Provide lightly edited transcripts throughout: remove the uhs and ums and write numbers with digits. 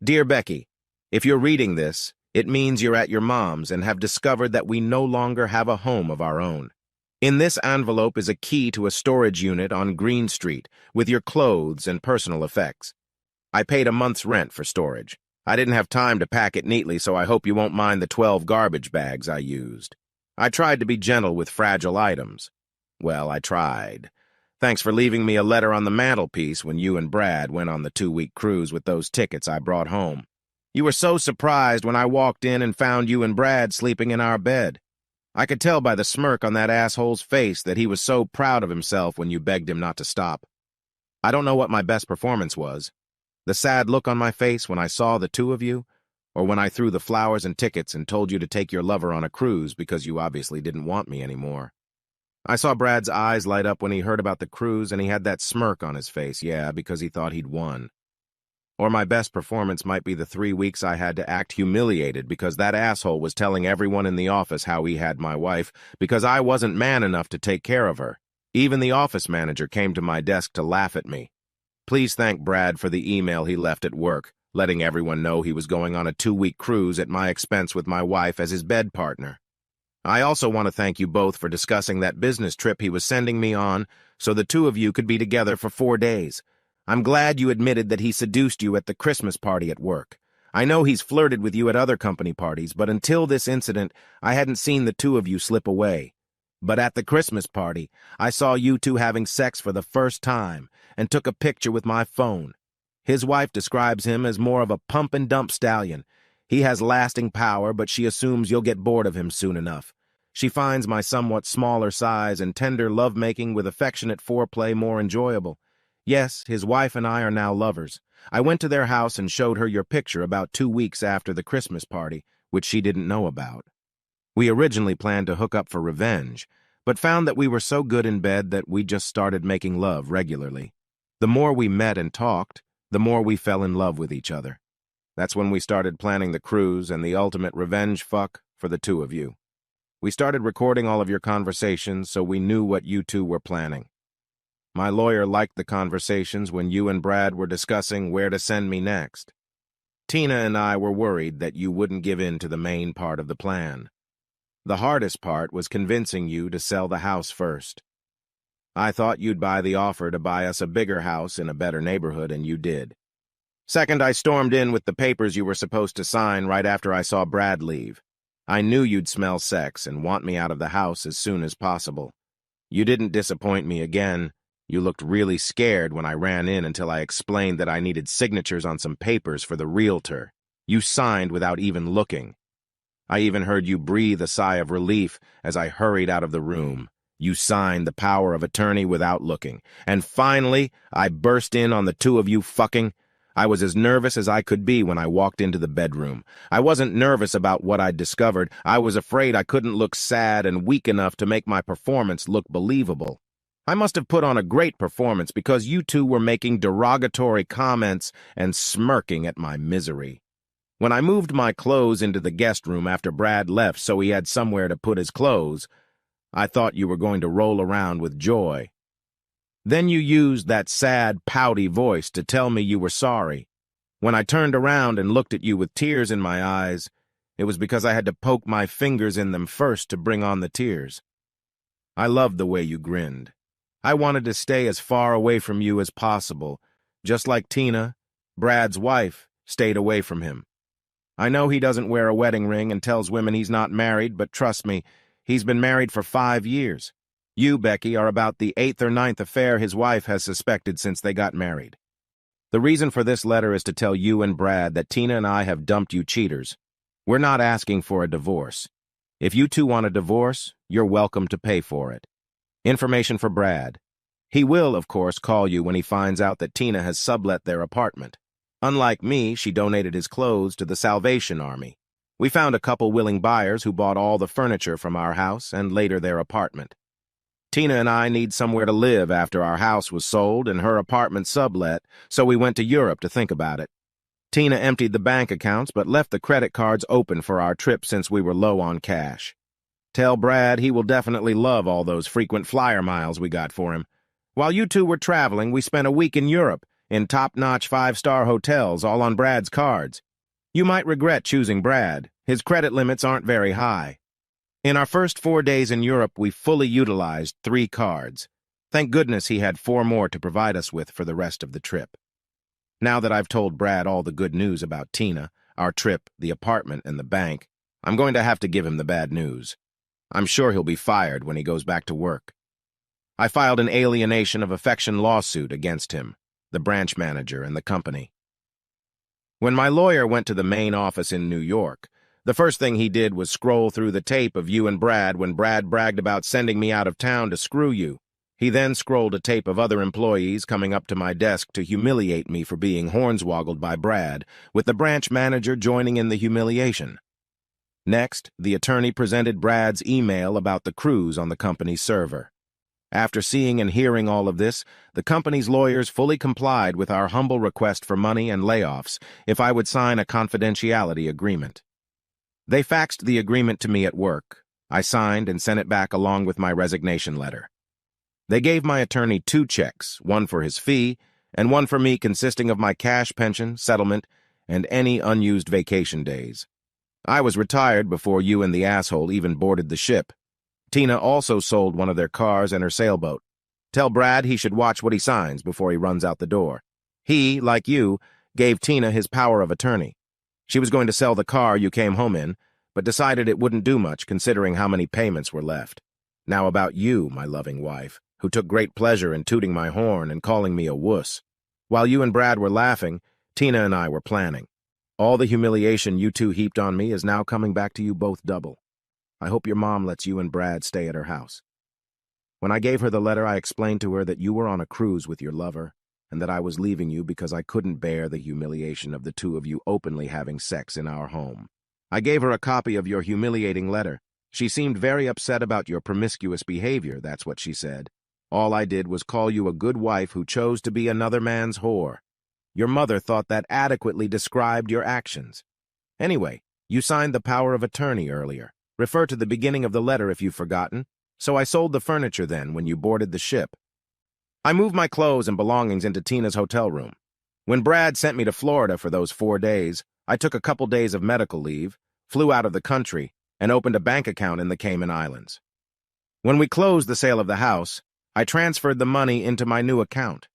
Dear Becky, if you're reading this, it means you're at your mom's and have discovered that we no longer have a home of our own. In this envelope is a key to a storage unit on Green Street with your clothes and personal effects. I paid a month's rent for storage. I didn't have time to pack it neatly, so I hope you won't mind the 12 garbage bags I used. I tried to be gentle with fragile items. Well, I tried. Thanks for leaving me a letter on the mantelpiece when you and Brad went on the 2-week cruise with those tickets I brought home. You were so surprised when I walked in and found you and Brad sleeping in our bed. I could tell by the smirk on that asshole's face that he was so proud of himself when you begged him not to stop. I don't know what my best performance was. The sad look on my face when I saw the two of you, or when I threw the flowers and tickets and told you to take your lover on a cruise because you obviously didn't want me anymore. I saw Brad's eyes light up when he heard about the cruise and he had that smirk on his face, yeah, because he thought he'd won. Or my best performance might be the 3 weeks I had to act humiliated because that asshole was telling everyone in the office how he had my wife because I wasn't man enough to take care of her. Even the office manager came to my desk to laugh at me. Please thank Brad for the email he left at work, letting everyone know he was going on a 2-week cruise at my expense with my wife as his bed partner. I also want to thank you both for discussing that business trip he was sending me on so the two of you could be together for 4 days. I'm glad you admitted that he seduced you at the Christmas party at work. I know he's flirted with you at other company parties, but until this incident, I hadn't seen the two of you slip away. But at the Christmas party, I saw you two having sex for the first time and took a picture with my phone. His wife describes him as more of a pump-and-dump stallion. He has lasting power, but she assumes you'll get bored of him soon enough. She finds my somewhat smaller size and tender lovemaking with affectionate foreplay more enjoyable. Yes, his wife and I are now lovers. I went to their house and showed her your picture about 2 weeks after the Christmas party, which she didn't know about. We originally planned to hook up for revenge, but found that we were so good in bed that we just started making love regularly. The more we met and talked, the more we fell in love with each other. That's when we started planning the cruise and the ultimate revenge fuck for the two of you. We started recording all of your conversations so we knew what you two were planning. My lawyer liked the conversations when you and Brad were discussing where to send me next. Tina and I were worried that you wouldn't give in to the main part of the plan. The hardest part was convincing you to sell the house first. I thought you'd buy the offer to buy us a bigger house in a better neighborhood, and you did. Second, I stormed in with the papers you were supposed to sign right after I saw Brad leave. I knew you'd smell sex and want me out of the house as soon as possible. You didn't disappoint me again. You looked really scared when I ran in until I explained that I needed signatures on some papers for the realtor. You signed without even looking. I even heard you breathe a sigh of relief as I hurried out of the room. You signed the power of attorney without looking. And finally, I burst in on the two of you fucking. I was as nervous as I could be when I walked into the bedroom. I wasn't nervous about what I'd discovered. I was afraid I couldn't look sad and weak enough to make my performance look believable. I must have put on a great performance because you two were making derogatory comments and smirking at my misery. When I moved my clothes into the guest room after Brad left so he had somewhere to put his clothes, I thought you were going to roll around with joy. Then you used that sad, pouty voice to tell me you were sorry. When I turned around and looked at you with tears in my eyes, it was because I had to poke my fingers in them first to bring on the tears. I loved the way you grinned. I wanted to stay as far away from you as possible, just like Tina, Brad's wife, stayed away from him. I know he doesn't wear a wedding ring and tells women he's not married, but trust me, he's been married for 5 years. You, Becky, are about the 8th or 9th affair his wife has suspected since they got married. The reason for this letter is to tell you and Brad that Tina and I have dumped you cheaters. We're not asking for a divorce. If you two want a divorce, you're welcome to pay for it. Information for Brad. He will, of course, call you when he finds out that Tina has sublet their apartment. Unlike me, she donated his clothes to the Salvation Army. We found a couple willing buyers who bought all the furniture from our house and later their apartment. Tina and I need somewhere to live after our house was sold and her apartment sublet, so we went to Europe to think about it. Tina emptied the bank accounts but left the credit cards open for our trip since we were low on cash. Tell Brad he will definitely love all those frequent flyer miles we got for him. While you two were traveling, we spent a week in Europe, in top-notch five-star hotels, all on Brad's cards. You might regret choosing Brad. His credit limits aren't very high. In our first 4 days in Europe, we fully utilized 3 cards. Thank goodness he had 4 more to provide us with for the rest of the trip. Now that I've told Brad all the good news about Tina, our trip, the apartment, and the bank, I'm going to have to give him the bad news. I'm sure he'll be fired when he goes back to work. I filed an alienation of affection lawsuit against him, the branch manager, and the company. When my lawyer went to the main office in New York, the first thing he did was scroll through the tape of you and Brad when Brad bragged about sending me out of town to screw you. He then scrolled a tape of other employees coming up to my desk to humiliate me for being hornswoggled by Brad, with the branch manager joining in the humiliation. Next, the attorney presented Brad's email about the cruise on the company's server. After seeing and hearing all of this, the company's lawyers fully complied with our humble request for money and layoffs if I would sign a confidentiality agreement. They faxed the agreement to me at work. I signed and sent it back along with my resignation letter. They gave my attorney 2 checks, one for his fee and one for me, consisting of my cash pension, settlement, and any unused vacation days. I was retired before you and the asshole even boarded the ship. Tina also sold one of their cars and her sailboat. Tell Brad he should watch what he signs before he runs out the door. He, like you, gave Tina his power of attorney. She was going to sell the car you came home in, but decided it wouldn't do much considering how many payments were left. Now about you, my loving wife, who took great pleasure in tooting my horn and calling me a wuss. While you and Brad were laughing, Tina and I were planning. All the humiliation you two heaped on me is now coming back to you both double. I hope your mom lets you and Brad stay at her house. When I gave her the letter, I explained to her that you were on a cruise with your lover, and that I was leaving you because I couldn't bear the humiliation of the 2 of you openly having sex in our home. I gave her a copy of your humiliating letter. She seemed very upset about your promiscuous behavior, that's what she said. All I did was call you a good wife who chose to be another man's whore. Your mother thought that adequately described your actions. Anyway, you signed the power of attorney earlier. Refer to the beginning of the letter if you've forgotten. So I sold the furniture then when you boarded the ship. I moved my clothes and belongings into Tina's hotel room. When Brad sent me to Florida for those 4 days, I took a couple days of medical leave, flew out of the country, and opened a bank account in the Cayman Islands. When we closed the sale of the house, I transferred the money into my new account.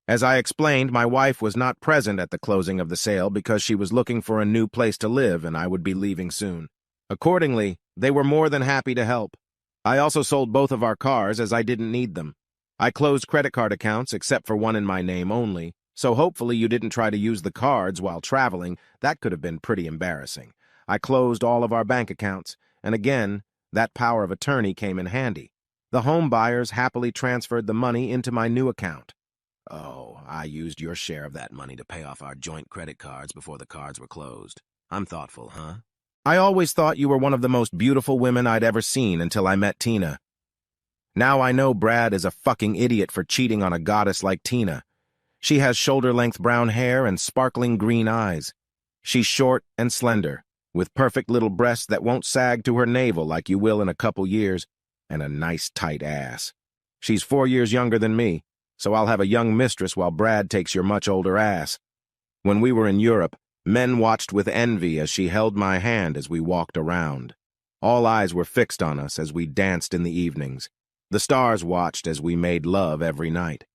As I explained, my wife was not present at the closing of the sale because she was looking for a new place to live and I would be leaving soon. Accordingly, they were more than happy to help. I also sold both of our cars as I didn't need them. I closed credit card accounts except for one in my name only, so hopefully you didn't try to use the cards while traveling. That could have been pretty embarrassing. I closed all of our bank accounts, and again, that power of attorney came in handy. The home buyers happily transferred the money into my new account. Oh, I used your share of that money to pay off our joint credit cards before the cards were closed. I'm thoughtful, huh? I always thought you were one of the most beautiful women I'd ever seen until I met Tina. Now I know Brad is a fucking idiot for cheating on a goddess like Tina. She has shoulder-length brown hair and sparkling green eyes. She's short and slender, with perfect little breasts that won't sag to her navel like you will in a couple years, and a nice tight ass. She's 4 years younger than me, so I'll have a young mistress while Brad takes your much older ass. When we were in Europe, men watched with envy as she held my hand as we walked around. All eyes were fixed on us as we danced in the evenings. The stars watched as we made love every night.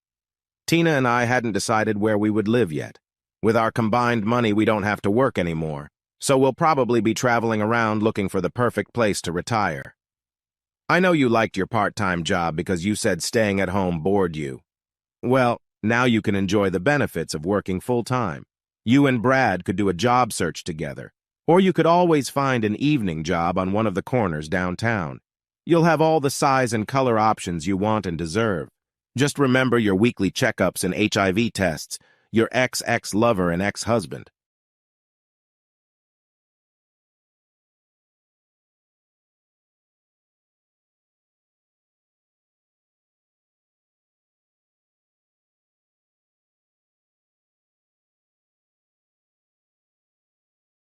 Tina and I hadn't decided where we would live yet. With our combined money, we don't have to work anymore, so we'll probably be traveling around looking for the perfect place to retire. I know you liked your part-time job because you said staying at home bored you. Well, now you can enjoy the benefits of working full-time. You and Brad could do a job search together, or you could always find an evening job on one of the corners downtown. You'll have all the size and color options you want and deserve. Just remember your weekly checkups and HIV tests, your ex-lover and ex-husband.